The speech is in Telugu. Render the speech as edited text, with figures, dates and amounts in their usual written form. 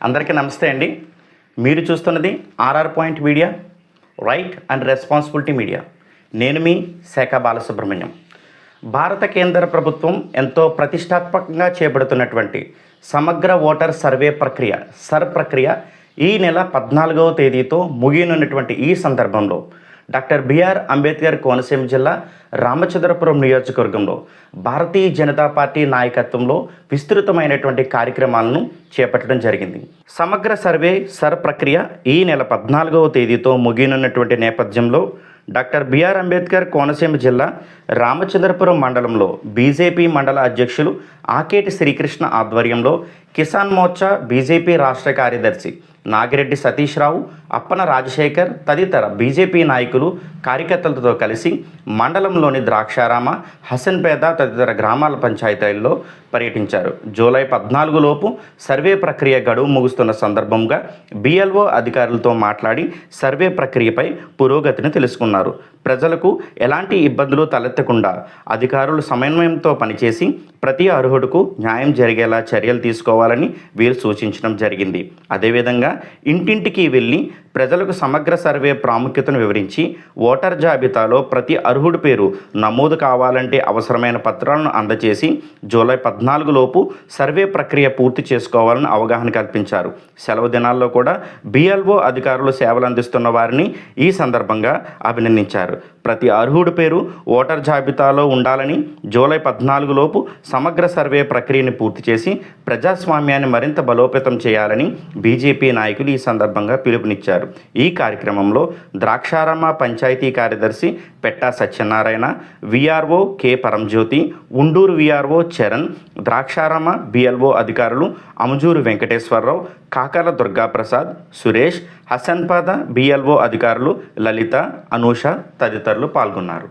అందరికీ నమస్తే అండి. మీరు చూస్తున్నది RR point media, right and responsibility media. నేను మీ శాఖ బాలసుబ్రహ్మణ్యం. భారత కేంద్ర ప్రభుత్వం ఎంతో ప్రతిష్టాత్మకంగా చేపడుతున్నటువంటి సమగ్ర ఓటర్ సర్వే ప్రక్రియ ప్రక్రియ ఈ నెల 14వ తేదీతో ముగియనున్నటువంటి ఈ సందర్భంలో డాక్టర్ బిఆర్ అంబేద్కర్ కోనసీమ జిల్లా రామచంద్రపురం నియోజకవర్గంలో భారతీయ జనతా పార్టీ నాయకత్వంలో విస్తృతమైనటువంటి కార్యక్రమాలను చేపట్టడం జరిగింది. సమగ్ర సర్వే ప్రక్రియ ఈ నెల 14వ తేదీతో ముగియనున్నటువంటి నేపథ్యంలో డాక్టర్ బిఆర్ అంబేద్కర్ కోనసీమ జిల్లా రామచంద్రపురం మండలంలో బీజేపీ మండల అధ్యక్షులు ఆకేటి శ్రీకృష్ణ ఆధ్వర్యంలో కిసాన్ మోర్చా బీజేపీ రాష్ట్ర కార్యదర్శి నాగిరెడ్డి సతీష్ రావు, అప్పన రాజశేఖర్ తదితర బీజేపీ నాయకులు కార్యకర్తలతో కలిసి మండలంలోని ద్రాక్షారామ, హసన్పేట తదితర గ్రామాల పంచాయతీల్లో పర్యటించారు. జూలై 14 లోపు సర్వే ప్రక్రియ గడువు ముగుస్తున్న సందర్భంగా బిఎల్ఓ అధికారులతో మాట్లాడి సర్వే ప్రక్రియపై పురోగతిని తెలుసుకున్నారు. ప్రజలకు ఎలాంటి ఇబ్బందులు తలెత్తకుండా అధికారులు సమన్వయంతో పనిచేసి ప్రతి అర్హుడుకు న్యాయం జరిగేలా చర్యలు తీసుకోవాలని వీరు సూచించడం జరిగింది. అదేవిధంగా ఇంటింటికి వెళ్ళి ప్రజలకు సమగ్ర సర్వే ప్రాముఖ్యతను వివరించి ఓటర్ జాబితాలో ప్రతి అర్హుడి పేరు నమోదు కావాలంటే అవసరమైన పత్రాలను అందజేసి జూలై 14 లోపు సర్వే ప్రక్రియ పూర్తి చేసుకోవాలని అవగాహన కల్పించారు. సెలవు దినాల్లో కూడా బిఎల్ఓ అధికారులు సేవలు అందిస్తున్న వారిని ఈ సందర్భంగా అభినందించారు. ప్రతి అర్హుడి పేరు ఓటర్ జాబితాలో ఉండాలని జూలై 14 లోపు సమగ్ర సర్వే ప్రక్రియను పూర్తి చేసి ప్రజాస్వామ్యాన్ని మరింత బలోపేతం చేయాలని బీజేపీ నాయకులు ఈ సందర్భంగా పిలుపునిచ్చారు. ఈ కార్యక్రమంలో ద్రాక్షారామ పంచాయతీ కార్యదర్శి పెట్టా సత్యనారాయణ, విఆర్ఓ కె పరంజ్యోతి, ఉండూరు విఆర్ఓ చరణ్, ద్రాక్షారామ బిఎల్ఓ అధికారులు అముజూరు వెంకటేశ్వరరావు, కాకల దుర్గాప్రసాద్, సురేష్, హసన్పాద బిఎల్ఓ అధికారులు లలిత, అనూష తదితరులు పాల్గొన్నారు.